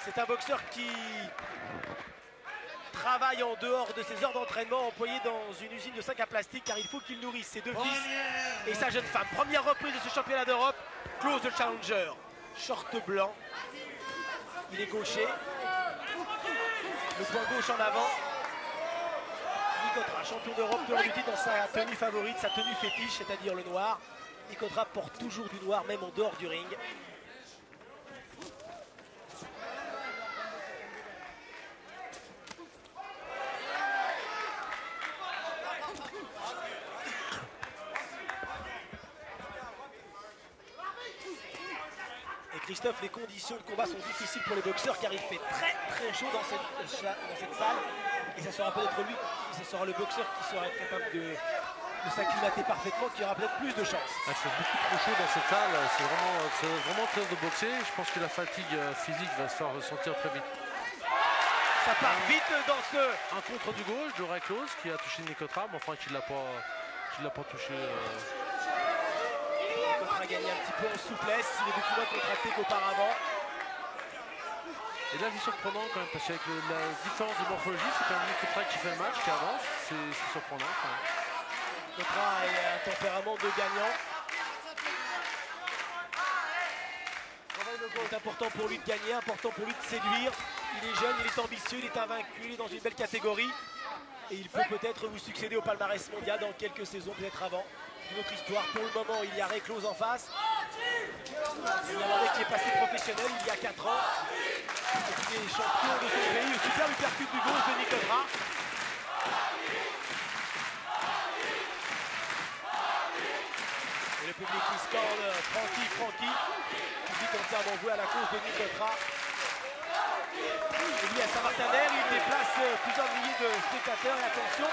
C'est un boxeur qui travaille en dehors de ses heures d'entraînement, employé dans une usine de sacs à plastique, car il faut qu'il nourrisse ses deux fils et sa jeune femme. Première reprise de ce championnat d'Europe, close de challenger. Short blanc, il est gaucher, le point gauche en avant. Nicotra, champion d'Europe de l'an dans sa tenue favorite, sa tenue fétiche, c'est-à-dire le noir. Nicotra porte toujours du noir, même en dehors du ring. Christophe, les conditions de combat sont difficiles pour les boxeurs car il fait très chaud dans cette salle et ça sera peut-être lui, ça sera le boxeur qui sera capable de s'acclimater parfaitement, qui aura peut-être plus de chance. Il fait beaucoup trop chaud dans cette salle, c'est vraiment très de boxer. Je pense que la fatigue physique va se faire ressentir très vite. Ça part vite dans ce... Un contre du gauche de Reclose qui a touché Nicotra, mais enfin qui ne l'a pas touché. Nicotra a gagné un petit peu en souplesse, il est beaucoup moins contracté qu'auparavant. Et là, c'est surprenant quand même, parce qu'avec la différence de morphologie, c'est quand même Nicotra qui fait le match, qui avance, c'est surprenant quand même. Nicotra a un tempérament de gagnant. C'est important pour lui de gagner, important pour lui de séduire. Il est jeune, il est ambitieux, il est invaincu, il est dans une belle catégorie. Et il peut peut-être vous succéder au palmarès mondial dans quelques saisons, peut-être avant. Une autre histoire. Pour le moment, il y a Reclose en face. Il y a un mec qui est passé professionnel il y a 4 ans. Il est champion de son pays. Super uppercut du gauche de Nicotra. Et le public qui scande Francky. Le public entièrement voué à la cause de Nicotra. Et lui à Saint-Martin-d'Air, il déplace plusieurs milliers de spectateurs. Et attention,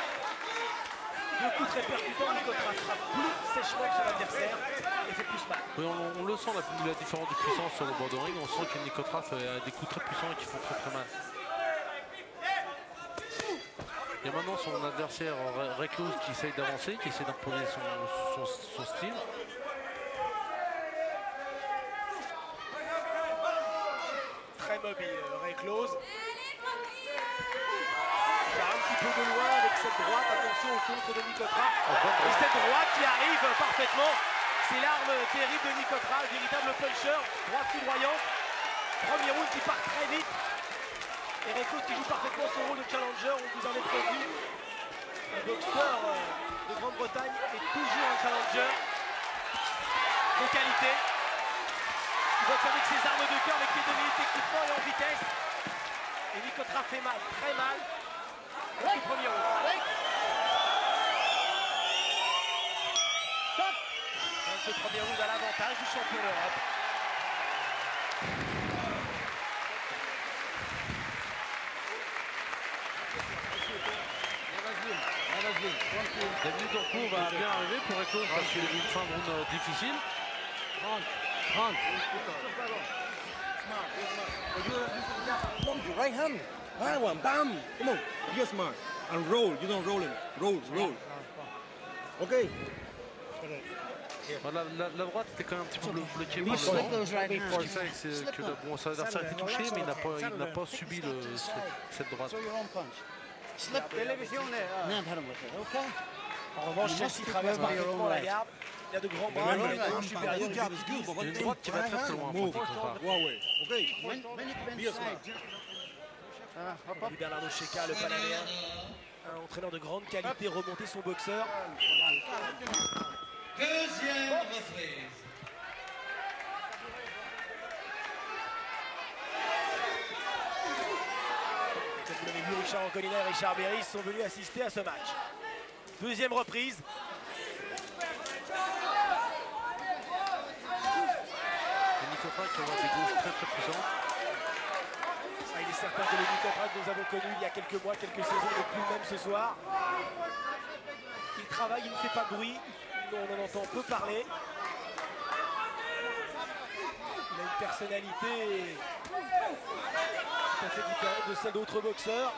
deux coups très percutants, Nicotra frappe plus sèchement que son adversaire et fait plus mal. Oui, on le sent, la différence de puissance sur le bord de ring. On sent que Nicotra fait des coups très puissants et qui font très mal. Il y a maintenant son adversaire Reclose qui essaye d'avancer, qui essaie d'imposer son style. Très mobile, Reclose. Il va un petit peu de loin avec cette droite, attention au contre de Nicotra. Et cette droite qui arrive parfaitement, c'est l'arme terrible de Nicotra, un véritable puncher, droite foudroyante. Premier round qui part très vite. Et Reclose qui joue parfaitement son rôle de challenger, on vous en est prévenu. Le boxeur de Grande-Bretagne est toujours un challenger de qualité. Il boxe avec ses armes de cœur, avec ses demi techniquement et en vitesse. Et Nicotra fait mal, très mal. Le premier round. Ce premier round à l'avantage du champion d'Europe. La minute de repos va bien arriver pour Reclose parce qu'il a eu une fin de round difficile. 30. Your right hand. Right one. Bam. Come on. You're smart. And roll. You don't roll it. Roll. Okay. La droite était quand même un petit peu bloquée par le vent. Ce qui fait que son adversaire a été touché, mais il n'a pas subi cette droite. En revanche, Chelsea traverse parfaitement la garde. Il a de grands bras, il est gauche supérieur. Il y a une droite qui va très loin. Bernardo Checa, le Panaméen, un entraîneur de grande qualité, remonter son boxeur. Deuxième reprise. Comme vous l'avez vu, Richard Anconina et Richard Berry sont venus assister à ce match. Deuxième reprise. Nicotra qui va avoir des gauches très puissantes. Il est certain que le Nicotra que nous avons connu il y a quelques mois, quelques saisons, n'est plus le même ce soir. Il travaille, il ne fait pas de bruit. On en entend peu parler. Il a une personnalité tout à fait différente de celle d'autres boxeurs.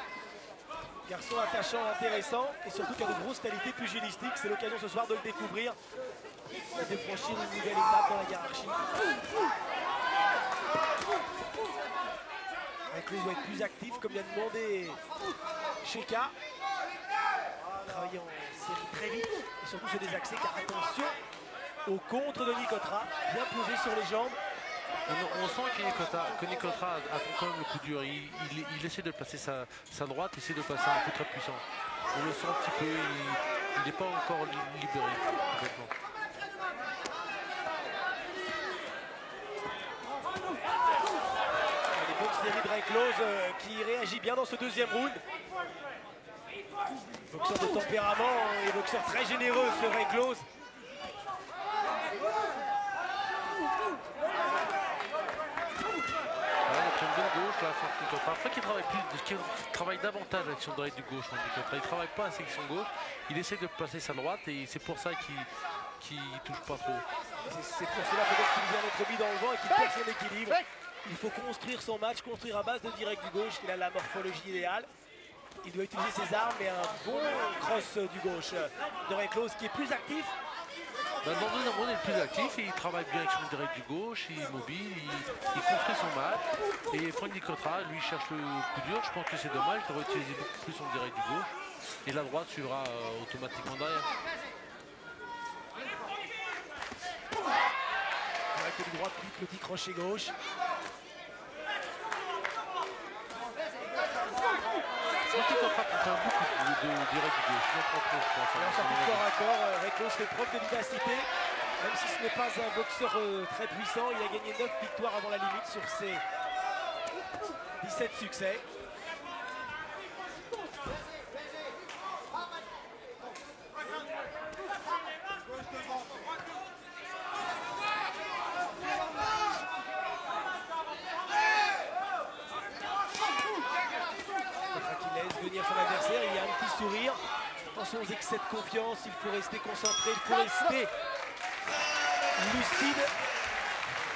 Garçon attachant, intéressant et surtout qui a de grosses qualités pugilistiques. C'est l'occasion ce soir de le découvrir. Il a défranchi une nouvelle étape dans la hiérarchie. Recluse doit être plus actif comme vient de demander Sheka. Travailler en série très vite et surtout sur des accès car attention au contre de Nicotra, bien posé sur les jambes. On sent que Nicotra attend quand même le coup dur. Il essaie de placer sa droite, essaie de passer un coup très puissant. On le sent un petit peu, il n'est pas encore libéré complètement. Des bonnes séries de Recluse qui réagit bien dans ce deuxième round. Boxeur de tempérament et boxeur très généreux ce Recluse. Gauche, là, après qu'il travaille davantage l'action droite du gauche. Il ne travaille pas à section gauche, il essaie de placer sa droite et c'est pour ça qu'il ne touche pas trop. C'est pour cela peut-être qu'il vient d'être mis dans le vent et qu'il perd son équilibre. Il faut construire son match, construire à base de direct du gauche. Il a la morphologie idéale. Il doit utiliser ses armes et un bon cross du gauche de Recluse qui est plus actif. Dans le deuxième round, il est plus actif, il travaille bien avec son direct du gauche, il est mobile, il construit son match. Et Frank Nicotra, lui, cherche le coup dur. Je pense que c'est dommage, il devrait utiliser beaucoup plus son direct du gauche. Et la droite suivra automatiquement derrière. Avec le droit, petit crochet gauche. Nicotra prend beaucoup de direct du gauche. Et en sortie corps à corps, Recluse fait preuve de vivacité. Même si ce n'est pas un boxeur très puissant, il a gagné 9 victoires avant la limite sur ses 17 succès. Qui laisse venir son adversaire, il y a un petit sourire. Attention aux excès de confiance, il faut rester concentré, il faut rester lucide.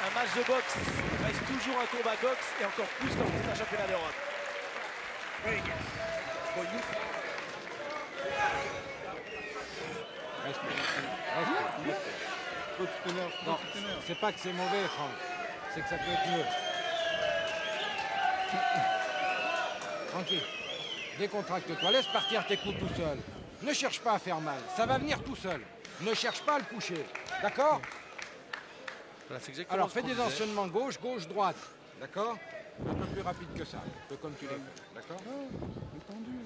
Un match de boxe reste toujours un combat boxe et encore plus quand c'est un championnat d'Europe. Non, c'est pas que c'est mauvais, Franck. C'est que ça peut être mieux. Tranquille. Décontracte-toi. Laisse partir tes coups tout seul. Ne cherche pas à faire mal. Ça va venir tout seul. Ne cherche pas à le coucher. D'accord? Alors fais des enchaînements gauche, gauche, droite. D'accord? Un peu plus rapide que ça. Un peu comme tu l'as fait. D'accord?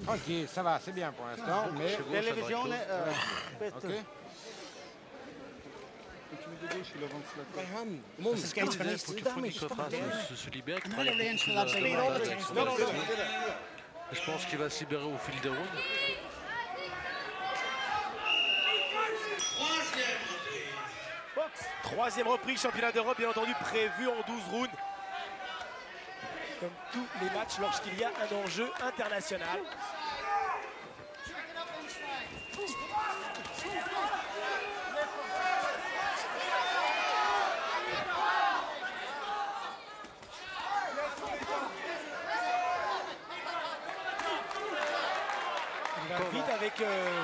Tranquille, ça va, c'est bien pour l'instant. Mais. Televisione, Ok? Ze skate van Il faut que Nicotra se libère. Je pense qu'il va se libérer au fil des rounds. Troisième reprise, championnat d'Europe, bien entendu, prévu en 12 rounds. Comme tous les matchs lorsqu'il y a un enjeu international. Il va vite avec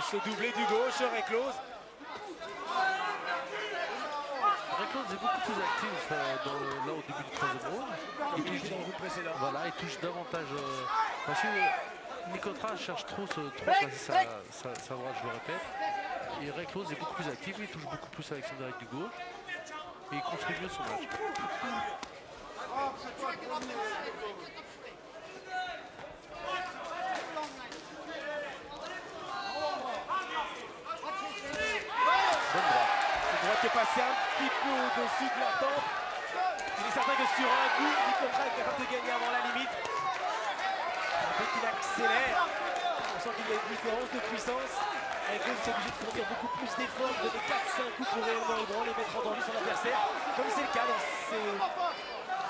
ce doublé du gauche, Recluse. Recluse est beaucoup plus actif là au début du troisième round. Il touche dans le round précédent. Voilà, il touche davantage. Parce que Nicotra cherche trop à placer sa droite, je le répète. Et Recluse est beaucoup plus actif, il touche beaucoup plus avec son direct du gauche. Et il construit mieux son match. Qui est passé un petit peu au-dessus de la tempe. Il est certain que sur un coup, Nicotra est capable de gagner avant la limite. Dès qu'il accélère, on sent qu'il y a une différence de puissance. Recluse est obligé de fournir beaucoup plus d'efforts, de 4-5 coups pour réellement ébranler et mettre en danger son adversaire. Comme c'est le cas dans ces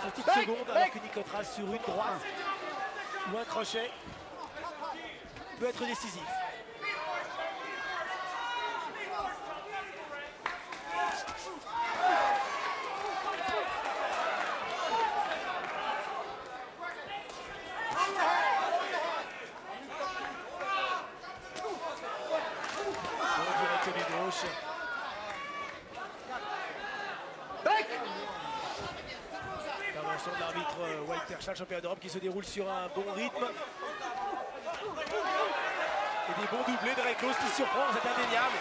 petites secondes, alors que Nicotra sur une droite ou un crochet peut être décisif. Intervention de l'arbitre Walter Marshall, champion d'Europe, qui se déroule sur un bon rythme. Et des bons doublés de Reklos qui surprend, c'est indéniable.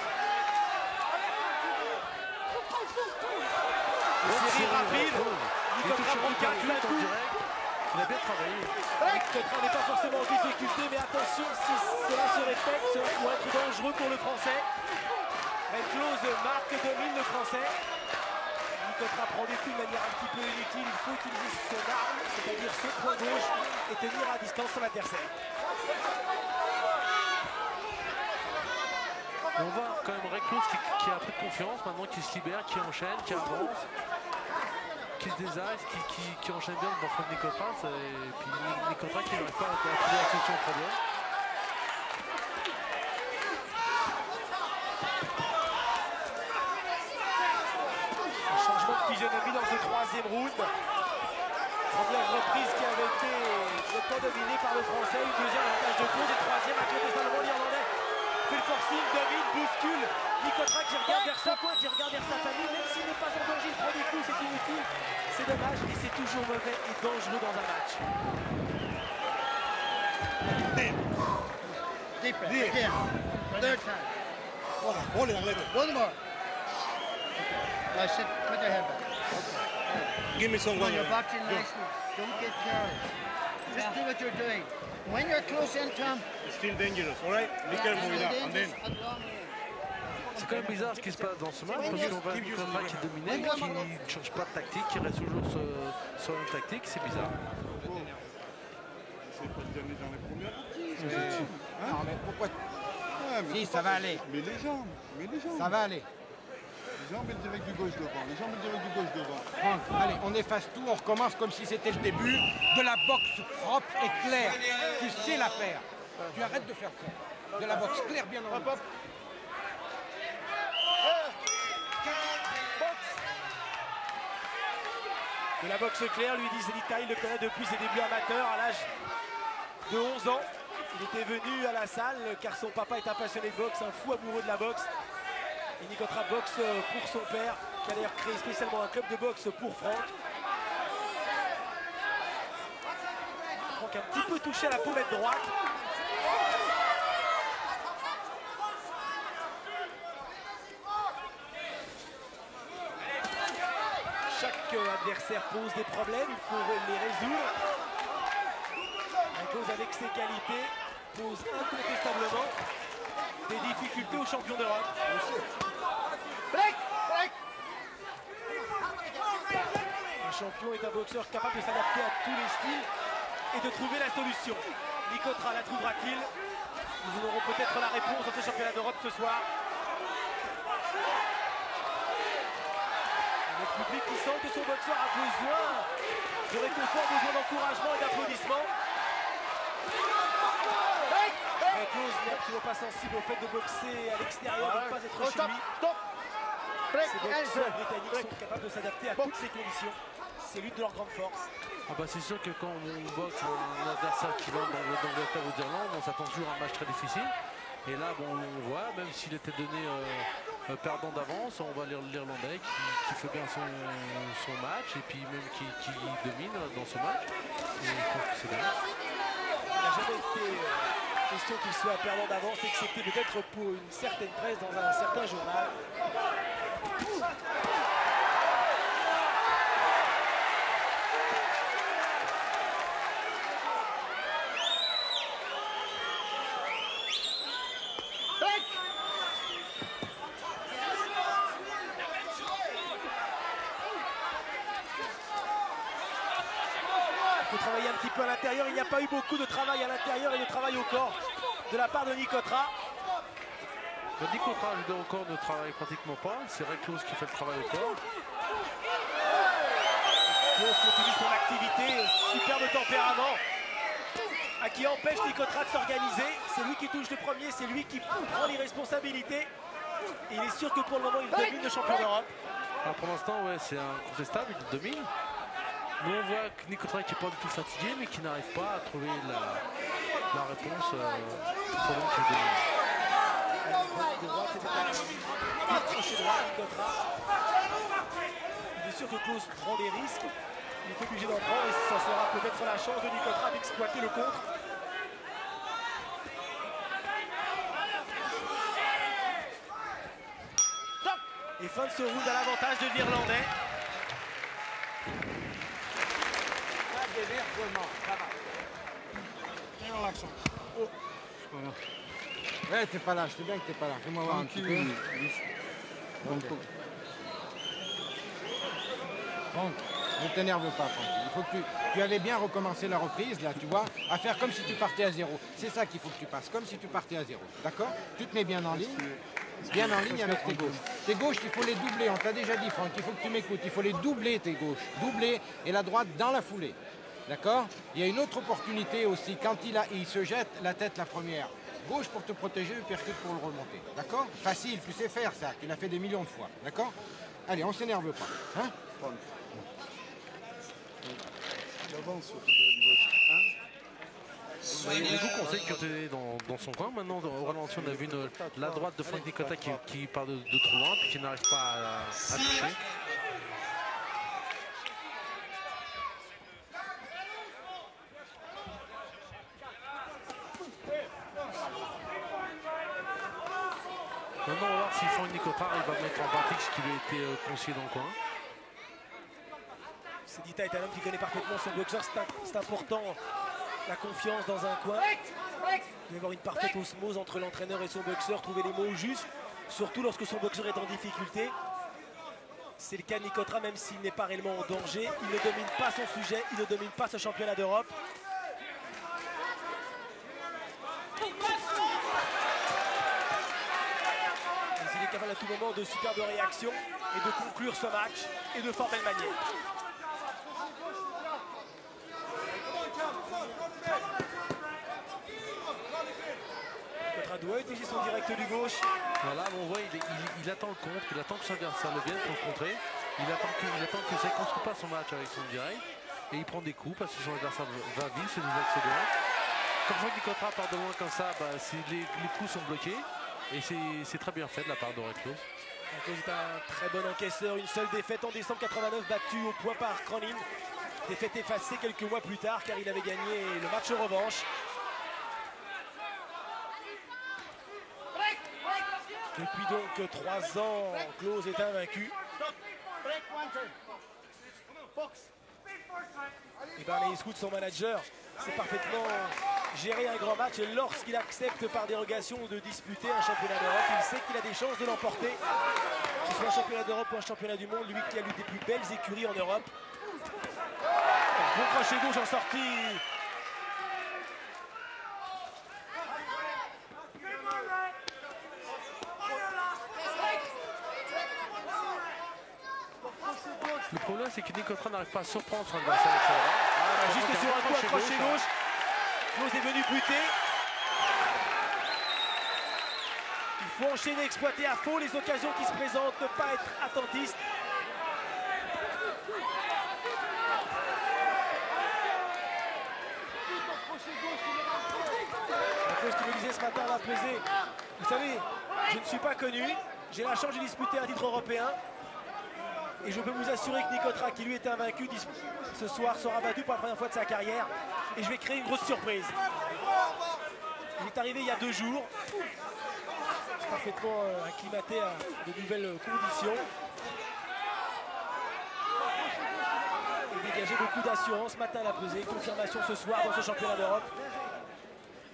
Série rapide. Nicotra prend 4 coups. Il a bien travaillé. Nicotra n'est pas forcément en difficulté, mais attention, si cela se répète, cela pourrait être dangereux pour le Français. Reklos marque, domine le Français. Nicotra prend des coups de manière un petit peu inutile. Il faut utiliser son arme, c'est-à-dire ce point gauche, et tenir à distance son adversaire. On voit quand même Reklos qui a un peu de confiance maintenant, qui se libère, qui enchaîne, qui avance, qui se désaxe, qui enchaîne bien devant Franck Nicotra. Et puis Nicotra qui n'arrive pas à trouver la solution au problème. Un changement de physionomie dans ce troisième round. Première reprise qui avait été nettement dominée par le Français, une deuxième avantage de course et troisième incontestablement l'Irlandais. Fait le forcing, domine, bouscule. Nicotra qui regarde vers son coin, qui regarde vers sa famille, même s'il n'est pas en danger, il prend des coups, c'est inutile. C'est dommage et c'est toujours mauvais et dangereux dans un match. Deep breath. Again. Third time. Hold it a little. One more. Sit. Put your head back. Okay. Give me some Come on, one. you're boxing nicely. Don't get careless. Just do what you're doing. When you're close in, Tom. It's still dangerous, all right? Be yeah, careful with that. dangerous And then. at long range. C'est quand même bizarre ce qui se passe dans ce match parce qu'on voit Nicotra qui est dominé, mais qui ne change pas de tactique, qui reste toujours sur la même tactique, c'est bizarre. C'est pas de gagner dans les premières parties. Non, mais pourquoi? Ouais, mais Si, ça va aller. Mais les jambes, Ça va aller. Les jambes et le direct du gauche devant, les jambes et le direct du gauche devant. Franck, allez, on efface tout, on recommence comme si c'était le début de la boxe propre et claire. Tu sais la faire. Tu arrêtes de faire ça. De la boxe claire, bien entendu. De la boxe claire, lui dit Zelita, il le connaît depuis ses débuts amateurs à l'âge de 11 ans. Il était venu à la salle car son papa est un passionné de boxe, un fou amoureux de la boxe. Et Nicotra boxe pour son père, qui a d'ailleurs créé spécialement un club de boxe pour Franck. Franck un petit peu touché à la pommette droite. Chaque adversaire pose des problèmes, il faut les résoudre. Reklos avec ses qualités pose incontestablement des difficultés aux champions d'Europe. Un champion est un boxeur capable de s'adapter à tous les styles et de trouver la solution. Nicotra la trouvera-t-il? Nous aurons peut-être la réponse dans ce championnat d'Europe ce soir. Le public qui sent que son boxeur a besoin de réconfort, besoin d'encouragement et d'applaudissements. Reklos n'est absolument pas sensible au fait de boxer à l'extérieur, de ne pas être chez lui. Ces boxeurs britanniques sont capables de s'adapter à toutes ces conditions. C'est l'une de leurs grandes forces. Ah bah c'est sûr que quand on boxe un adversaire qui va dans l'Angleterre ou d'Irlande, on s'attend toujours à un match très difficile. Et là, bon, on voit, même s'il était donné perdant d'avance, on voit l'Irlandais qui fait bien son match et puis même qui domine dans ce match. Et je pense que c'est bien. Il n'a jamais été question qu'il soit perdant d'avance, excepté peut-être pour une certaine presse dans un certain journal. Travailler un petit peu à l'intérieur, il n'y a pas eu beaucoup de travail à l'intérieur et de travail au corps de la part de Nicotra. Nicotra au corps ne travaille pratiquement pas, c'est Reklos qui fait le travail au corps. Reklos continue son activité, superbe tempérament, qui empêche Nicotra de s'organiser. C'est lui qui touche le premier, c'est lui qui prend les responsabilités. Et il est sûr que pour le moment il domine le champion d'Europe. Pour l'instant, ouais, c'est incontestable, il domine. Nous on voit que Nicotra qui n'est pas du tout fatigué mais qui n'arrive pas à trouver la réponse au problème qu'il domine. Il est sûr que Klaus prend des risques. Il est obligé d'en prendre et ça sera peut-être la chance de Nicotra d'exploiter le contre. Et fin de ce round à l'avantage de l'Irlandais. Pas d'énervement, ça va. Et relaxant. Oh. Voilà. Ouais, t'es pas là, je sais bien que t'es pas là. Fais-moi voir un petit peu. Tranquille. Franck, ne t'énerve pas, Franck. Il faut que tu avais bien recommencé la reprise, là, tu vois, à faire comme si tu partais à zéro. C'est ça qu'il faut que tu passes, comme si tu partais à zéro. D'accord? Tu te mets bien en ligne. Bien en ligne avec tes gauches. Tes gauches, il faut les doubler. On t'a déjà dit, Franck, il faut que tu m'écoutes. Il faut les doubler, tes gauches. Doubler et la droite dans la foulée. D'accord? Il y a une autre opportunité aussi. Quand il se jette la tête la première, gauche pour te protéger, percute pour le remonter. D'accord? Facile, tu sais faire ça. Tu l'as fait des millions de fois. D'accord? Allez, on s'énerve pas. Hein? Il avance sur le direct du gauche. Il y a beaucoup conseils qui ont été dans son coin. Maintenant, au ralenti, on a vu la droite de Franck Nicotra qui part de trop loin puis qui n'arrive pas à toucher. Maintenant, on va voir si Franck Nicotra va mettre en pratique ce qui lui a été conseillé dans le coin. Sedita est un homme qui connaît parfaitement son boxeur. C'est important, la confiance dans un coin. Il doit y avoir une parfaite osmose entre l'entraîneur et son boxeur, trouver les mots justes, surtout lorsque son boxeur est en difficulté. C'est le cas de Nicotra, même s'il n'est pas réellement en danger. Il ne domine pas son sujet, il ne domine pas ce championnat d'Europe. Il est capable à tout moment de superbes réactions et de conclure ce match et de fort belle manière. Nicotra doit utiliser son direct du gauche. Voilà, on voit, il attend le contre, il attend que son adversaire le vienne pour le contrer. Il attend que ça ne construit pas son match avec son direct. Et il prend des coups parce que son adversaire va vivre, c'est des accès droits. Comme Franck Nicotra part de loin comme ça, les coups sont bloqués. Et c'est très bien fait de la part de Reclos. Reclos est un très bon encaisseur. Une seule défaite en décembre 89, battu au point par Cronin. Défaite effacée quelques mois plus tard car il avait gagné le match en revanche. Depuis donc 3 ans, Klose est invaincu. Et Barney Eastwood, son manager, sait parfaitement gérer un grand match et lorsqu'il accepte par dérogation de disputer un championnat d'Europe, il sait qu'il a des chances de l'emporter. Que ce soit un championnat d'Europe ou un championnat du monde, lui qui a l'une des plus belles écuries en Europe. Bon crochet gauche en sortie. Le problème, c'est que Nicotra n'arrive pas à surprendre son adversaire avec sa droite. Juste sur un coup, un crochet gauche. Klose est venu buter. Il faut enchaîner, exploiter à fond les occasions qui se présentent, ne pas être attentiste. La chose qui me disait ce matin à la pesée, vous savez, je ne suis pas connu, j'ai la chance de disputer un titre européen. Et je peux vous assurer que Nicotra, qui lui était invaincu, ce soir sera battu pour la première fois de sa carrière. Et je vais créer une grosse surprise. Il est arrivé il y a 2 jours. Parfaitement acclimaté à de nouvelles conditions. Il dégageait beaucoup d'assurance matin à la pesée. Confirmation ce soir dans ce championnat d'Europe.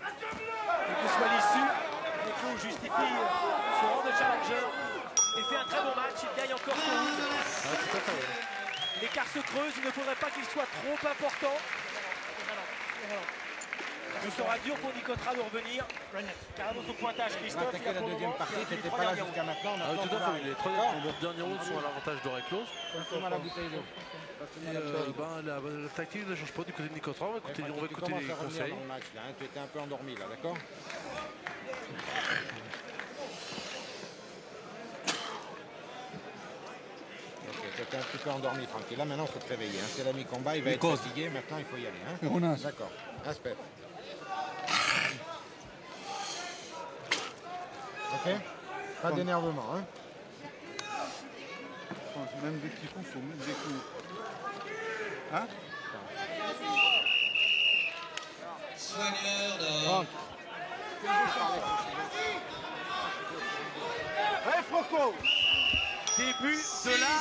Quelle que soit l'issue, Reclos justifie son rang de challenger. Il fait un très bon match, il gagne encore son round. L'écart se creuse, il ne faudrait pas qu'il soit trop important. Ce sera dur pour Nicotra de revenir. Car à notre pointage, Christophe, il a la pour le deuxième moment, partie, il a t'étais les 3 pas là derniers jusqu'à rounds. maintenant. Tout à fait, les derniers rounds sont à l'avantage de Reclos. Passe-moi la bouteille d'eau. La tactique ne change pas du côté de Nicotra. On va écouter, Tu les commences à revenir conseils. dans le match, là, hein. Tu étais un peu endormi, là, d'accord? Tu étais un petit peu endormi, tranquille. Là, maintenant, il faut te réveiller. Hein. C'est la mi-combat, il va être fatigué. Maintenant, il faut y aller. Hein. D'accord. Respect. Ok? Pas d'énervement. Hein. Même des petits coups, il faut mettre des coups. Hein? Soigneur de... Franck. Allez, Franco! Début de la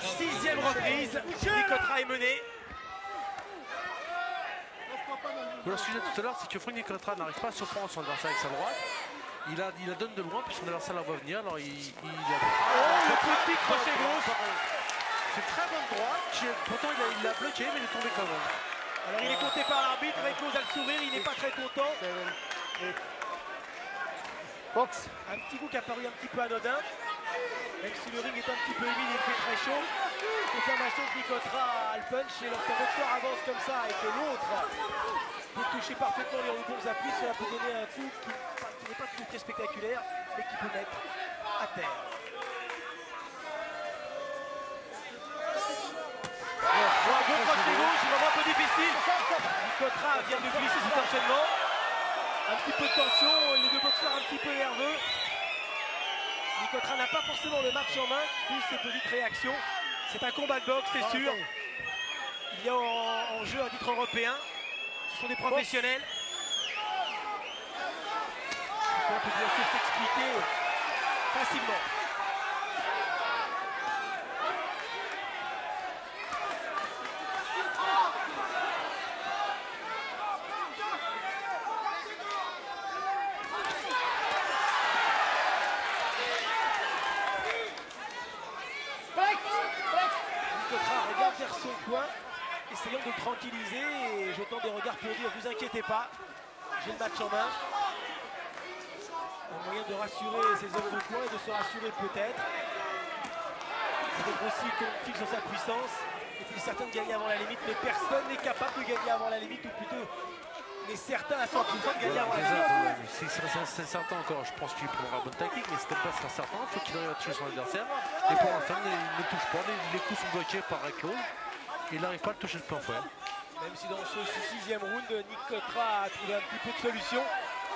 6e reprise. Nicotra est mené. Le sujet tout à l'heure, c'est que Franck Nicotra n'arrive pas à surprendre son adversaire avec sa droite. Il la donne de loin, puis son adversaire la voit venir. Alors il a... Le petit crochet gauche. C'est une très bonne droite. Pourtant il l'a bloqué, mais il est tombé quand même. Alors il est compté par l'arbitre. Ray Close a le sourire, il n'est pas très content. Fox. Un petit coup qui a paru un petit peu anodin. Même si le ring est un petit peu humide, il fait très chaud. Confirmation que Nicotra a le punch. Et lorsqu'un boxeur avance comme ça et que l'autre peut toucher parfaitement les bons appuis, cela peut donner un coup qui n'est pas toujours très spectaculaire, mais qui peut mettre à terre. Bon, un bon crochet gauche, il va un peu difficile. Nicotra vient de glisser cet enchaînement. Un petit peu de tension, les deux boxeurs un petit peu nerveux. Nicotra n'a pas forcément le match en main, plus ces petites réactions. C'est un combat de boxe, c'est sûr. Il y a en jeu un titre européen. Ce sont des professionnels. On peut bien sûr s'expliquer facilement. Son coin, essayant de le tranquilliser et jetant des regards pour dire vous inquiétez pas, j'ai le match en main. Un moyen de rassurer ses hommes de coin et de se rassurer peut-être. Peut-être aussi confiant sur sa puissance. Est-il certain de gagner avant la limite, mais personne n'est capable de gagner avant la limite, ou plutôt n'est certain à 100% de gagner avant la limite. C'est certain encore, je pense qu'il prendra la bonne tactique, mais c'est pas certain, il faut qu'il arrive à toucher son adversaire. Et pour l'instant, il ne touche pas, les coups sont bloqués par Ray Close. Il n'arrive pas à le toucher de plein fouet. Même si dans ce 6e round, Nicotra a trouvé un petit peu de solution.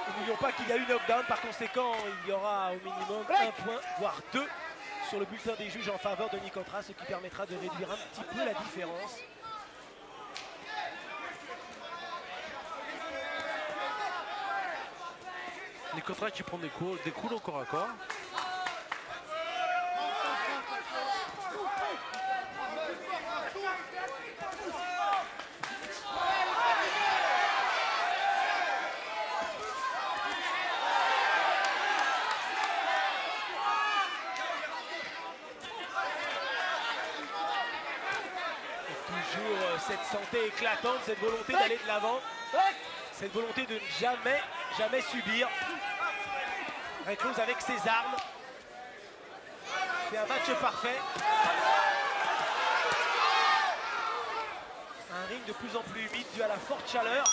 N'oublions pas qu'il y a eu knockdown, par conséquent, il y aura au minimum un point, voire deux, sur le bulletin des juges en faveur de Nicotra, ce qui permettra de réduire un petit peu la différence. Nicotra qui prend des coups au corps à corps. Cette santé éclatante, cette volonté d'aller de l'avant, cette volonté de ne jamais subir. Ray Close avec ses armes. C'est un match parfait. Un ring de plus en plus humide dû à la forte chaleur.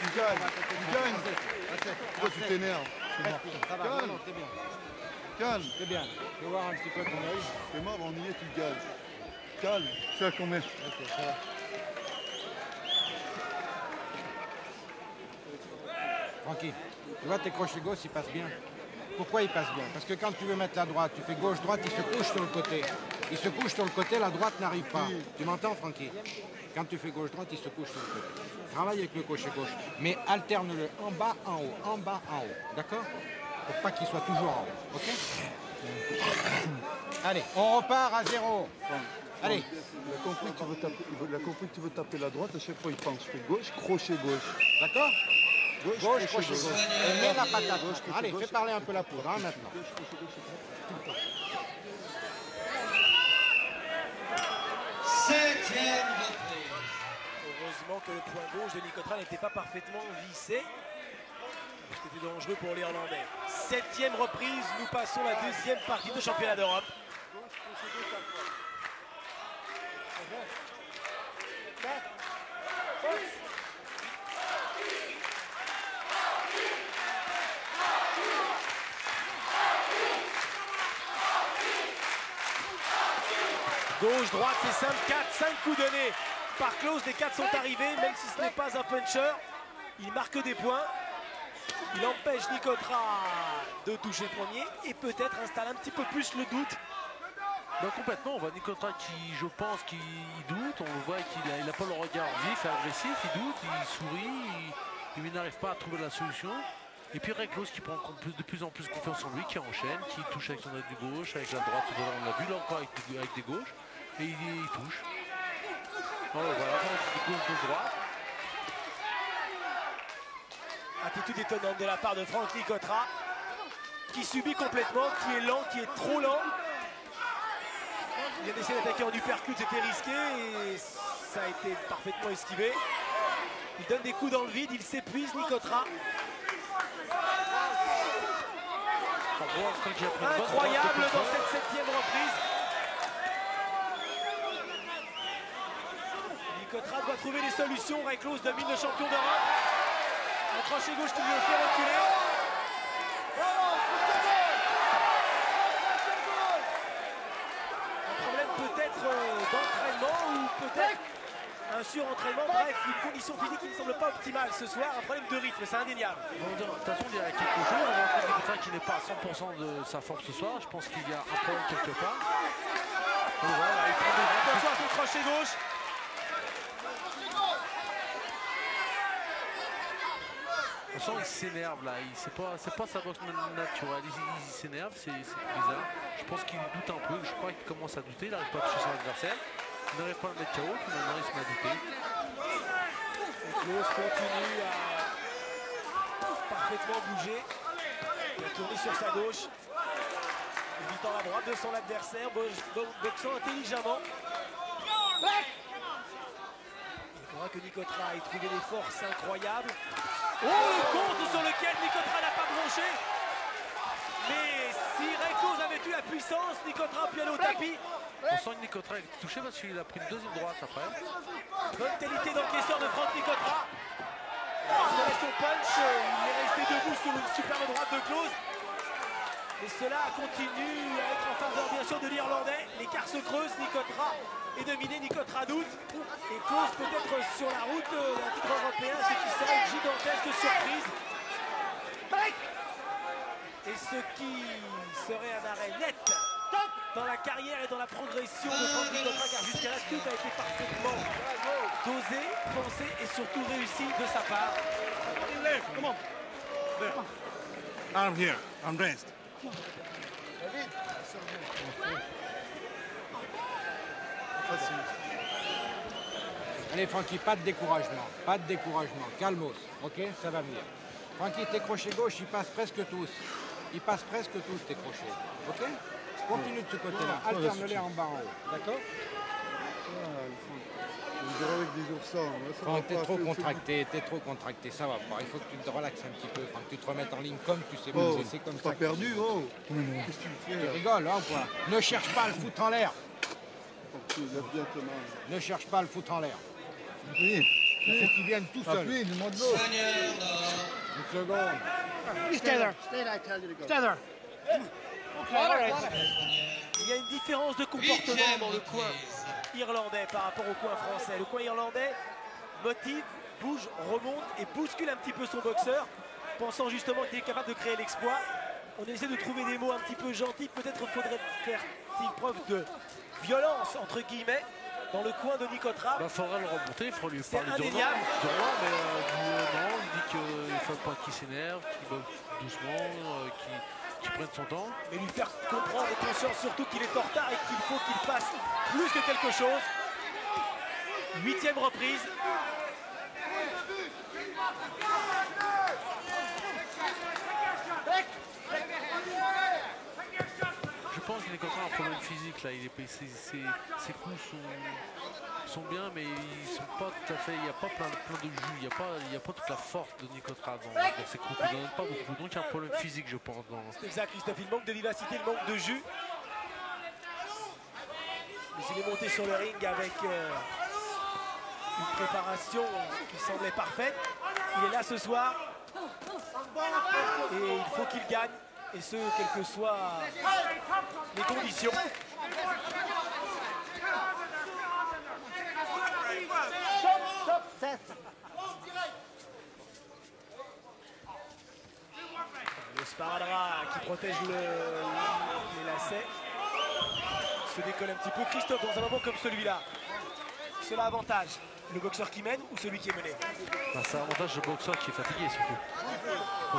Tu gagnes. Pourquoi tu t'énerves? Ça va, Calme. non, t'es bien. Calme. C'est bien. Je vais voir un petit peu ton œil. C'est mort, on y est, tu gagnes. Calme. C'est à combien? Ok, ça va. Francky, tu vois tes crochets gauche, ils passent bien. Pourquoi ils passent bien? Parce que quand tu veux mettre la droite, tu fais gauche-droite, il se couche sur le côté. Il se couche sur le côté, la droite n'arrive pas. Oui. Tu m'entends, Francky? Quand tu fais gauche-droite, il se couche sur le côté. Travaille avec le crochet gauche, mais alterne-le en bas, en haut, en bas, en haut. D'accord? Pour pas qu'il soit toujours en haut. Ok? Allez, on repart à 0. Allez. Il a compris que tu veux taper la droite, à chaque fois il pense. Je fais gauche, crochet gauche. D'accord? Gauche, crochet gauche. gauche. Et mets la patate. Gauche, crochet Allez, gauche. fais parler un peu la poudre, hein, maintenant. Gauche, crochet gauche, tout le temps. 7e reprise. Heureusement que le point gauche de Nicotra n'était pas parfaitement vissé. C'était dangereux pour l'Irlandais. 7e reprise, nous passons la 2e partie de championnat d'Europe. Gauche, droite, c'est simple. 5 coups donnés par Close. Les 4 sont arrivés, même si ce n'est pas un puncher. Il marque des points. Il empêche Nicotra de toucher le premier et peut-être installe un petit peu plus le doute. Donc complètement, on voit Nicotra qui, je pense, qu'il doute. On le voit qu'il n'a pas le regard vif et agressif. Il doute, il sourit, il n'arrive pas à trouver la solution. Et puis Reclose qui prend de plus en plus confiance en lui, qui enchaîne, qui touche avec son aile du gauche, avec la droite, on l'a vu là encore avec des gauches. Et il touche. Voilà, gauche, droite. Attitude étonnante de la part de Franck Nicotra, qui subit complètement, qui est lent, qui est trop lent. Il vient d'essayer d'attaquer en uppercut, c'était risqué et ça a été parfaitement esquivé. Il donne des coups dans le vide, il s'épuise Nicotra. Incroyable dans cette 7e reprise. Nicotra doit trouver des solutions. Reclose domine le champion d'Europe. Un crochet gauche qui lui fait reculer. Un problème peut-être d'entraînement ou peut-être un surentraînement. Bref, une condition physique qui ne semble pas optimale ce soir. Un problème de rythme, c'est indéniable. De toute façon, il y a quelque chose. On voit Nicotra qui n'est pas à 100% de sa forme ce soir. Je pense qu'il y a un problème quelque part. Voilà, attention à son crochet gauche. On sent qu'il s'énerve là, c'est pas sa boxe naturelle, il s'énerve, c'est bizarre. Je pense qu'il doute un peu, je crois qu'il commence à douter, il n'arrive pas à toucher son adversaire. Il n'arrive pas à le mettre KO, puis maintenant il se met à douter. Reclose continue à parfaitement bouger. Il a tourné sur sa gauche. Évitant la droite de son adversaire, boxant intelligemment. Il faudra que Nicotra ait trouvé des forces incroyables. Oh, le contre sur lequel Nicotra n'a pas bronché. Mais si Reclose avait eu la puissance, Nicotra a pu aller au tapis. On sent que Nicotra est touché parce qu'il a pris une deuxième droite après. Bonne qualité d'encaisseur de Franck Nicotra. Il avait son punch, il est resté debout sur une superbe droite de Klose. Et cela continue à être en faveur bien sûr de l'Irlandais. L'écart se creuse, Nicotra est dominé, Nicotra doute. Et Klose peut-être sur la route d'un titre européen, c'est qui sera une gigantesque surprise. Et ce qui serait un arrêt net dans la carrière et dans la progression de Franck Nicotra, car jusqu'à là tout a été parfaitement dosé, pensé et surtout réussi de sa part. Come on. There. I'm here. I'm dressed. Allez Francky, pas de découragement, calmos, ok, ça va venir. Francky, tes crochets gauche, ils passent presque tous. Tes crochets, ok? Continue de ce côté-là, alterne-les en bas en haut, d'accord? Je dirais avec des oursins. Franck, t'es trop contracté, ça va pas. Il faut que tu te relaxes un petit peu, Franck, que tu te remettes en ligne comme tu sais bouger, c'est comme ça. Pas perdu, oh. Qu'est-ce que tu Tu fais? rigoles, hein, ou quoi? Ne cherche pas à le foutre en l'air. Lève bien tes mains. Ne cherche pas à le foutre en l'air. Oui. Il faut qu'il vienne tout seul. Appuie, demande l'eau. Une seconde. Stay there. Stay there, I tell you to go. Stay there. Il y a une différence de comportement dans le coin irlandais par rapport au coin français. Le coin irlandais motive, bouge, remonte et bouscule un petit peu son boxeur, pensant justement qu'il est capable de créer l'exploit. On essaie de trouver des mots un petit peu gentils, peut-être faudrait faire preuve de violence entre guillemets dans le coin de Nicotra. Il faudra le remonter, il faudra lui parler du indéniable. droit, mais non, il dit qu'il ne faut pas qu'il s'énerve, qu'il boxe doucement, qu'il prenne son temps. Mais lui faire comprendre et conscience surtout qu'il est en retard et qu'il faut qu'il fasse plus que quelque chose. 8e reprise. Je pense qu'il est contre un problème physique là. Ses coups sont bien, mais ils sont pas tout à fait. Il n'y a pas plein de jus. Il n'y a pas toute la force de Nicotra dans ses coups. Il n'en donne pas beaucoup. Donc il y a un problème physique, je pense. C'est exact, Christophe. Il manque de vivacité, il manque de jus. Mais il est monté sur le ring avec une préparation qui semblait parfaite. Il est là ce soir. Et il faut qu'il gagne. Et ce, quelles que soient les conditions. protège les lacets. Se décolle un petit peu. Christophe, dans un moment comme celui-là, cela avantage le boxeur qui mène ou celui qui est mené? Bah, ça avantage le boxeur qui est fatigué surtout.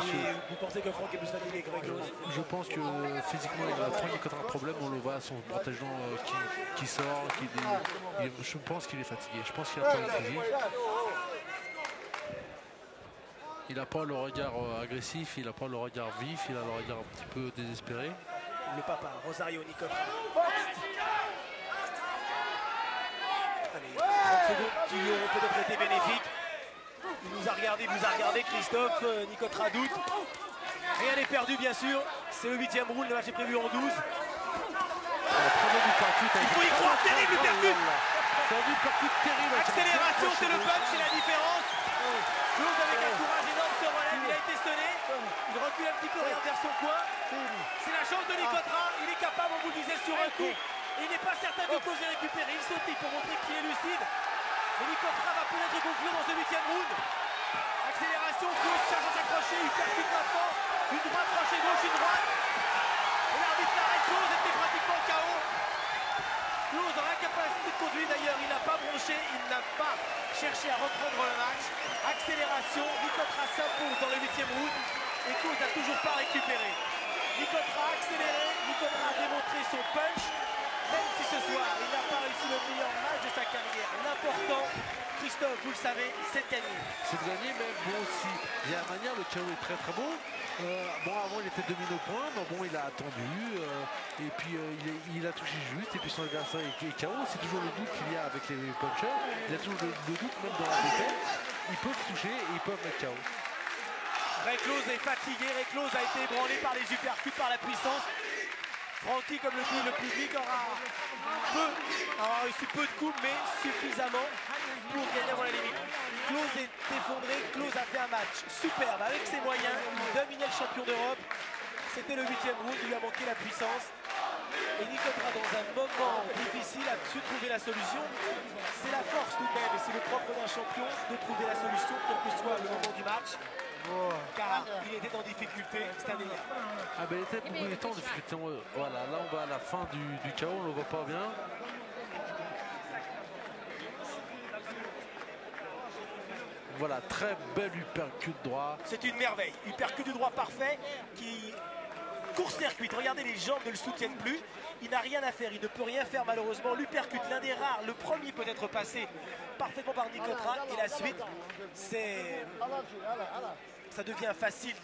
Et vous pensez que Franck est plus fatigué que Greg Close? Je pense que physiquement, Franck Nicotras a un problème. On le voit à son protègeant qui sort. Je pense qu'il est fatigué. Je pense qu'il a pas le physique. Il n'a pas le regard agressif, il n'a pas le regard vif, il a le regard un petit peu désespéré. Le papa, Rosario Nicotras. Allez, 30 secondes qui lui auront peut-être été bénéfiques. Il nous a regardé, Christophe. Nicotras doute. Rien n'est perdu, bien sûr. C'est le 8e round, le match est prévu en 12. Il faut y croire, terrible percute. Terrible. Accélération, c'est le punch, c'est la différence. Close avec un courage énorme se relève, il a été sonné. Il recule un petit peu, regarde vers son coin. C'est la chance de Nicotras, il est capable, on vous le disait, sur un coup. Et il n'est pas certain que Close ait récupéré. Il saute pour montrer qu'il est lucide. Mais Nicotras va peut-être conclure dans ce 8e round. Accélération, Close cherche à s'accrocher, il percute maintenant. Une droite tranchée gauche, une droite. Et l'arbitre l'arrête, Close était pratiquement KO. Close dans l'incapacité de conduire d'ailleurs, il n'a pas bronché, il n'a pas cherché à reprendre le match. Accélération, Nicotras s'impose dans le 8e round et Close n'a toujours pas récupéré. Nicotras a accéléré, Nicotras a démontré son punch, même si ce soir il n'a pas réussi le meilleur match de sa carrière. L'important, Christophe, vous le savez, c'est de gagner. C'est de gagner, mais bon, si il y a la manière, le KO est très très beau. Bon, avant il était dominé au point, mais bon, il a attendu, et puis il a touché juste, et puis son adversaire est KO. C'est toujours le doute qu'il y a avec les punchers. Il a toujours le doute, même dans la défaite. Ils peuvent toucher et ils peuvent mettre KO. Greg Close est fatigué, Greg Close a été ébranlé par les uppercuts, par la puissance. Francky, comme le dit le public, aura reçu peu de coups, mais suffisamment pour gagner avant la limite. Close est effondré, Close a fait un match superbe avec ses moyens, il dominait le champion d'Europe. C'était le 8e round, il lui a manqué la puissance. Et Nicotras, dans un moment difficile, a su trouver la solution. C'est la force tout de même, et c'est le propre d'un champion de trouver la solution, quel que soit le moment du match. Car il était en difficulté, c'est indéniable. Ah ben il était beaucoup de temps en difficulté. Voilà, là on va à la fin du KO, on le voit pas bien. Voilà, très belle uppercut droit. C'est une merveille, uppercut du droit parfait qui court-circuite. Regardez, les jambes ne le soutiennent plus. Il n'a rien à faire, il ne peut rien faire malheureusement. L'uppercut, l'un des rares, le premier peut être passé parfaitement par Nicotras. Et la suite, ça devient facile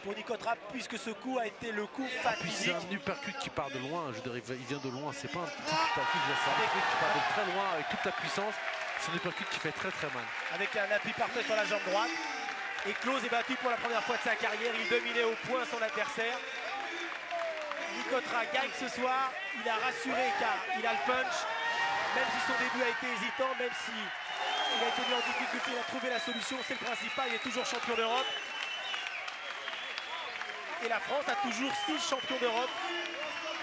pour Nicotras puisque ce coup a été le coup fatidique. C'est un uppercut qui part de loin, je dirais, il vient de loin. C'est pas un petit uppercut, qui part de très loin avec toute la puissance. C'est un uppercut qui fait très très mal. Avec un appui parfait sur la jambe droite. Et Close est battu pour la première fois de sa carrière. Il dominait au point son adversaire. Nicotras gagne ce soir. Il a rassuré car il a le punch. Même si son début a été hésitant, même si il a été mis en difficulté, il a trouvé la solution. C'est le principal, il est toujours champion d'Europe. Et la France a toujours 6 champions d'Europe.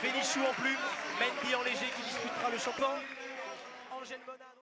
Bénichou en plume, Mendy en léger qui disputera le champion. Angèle Mona.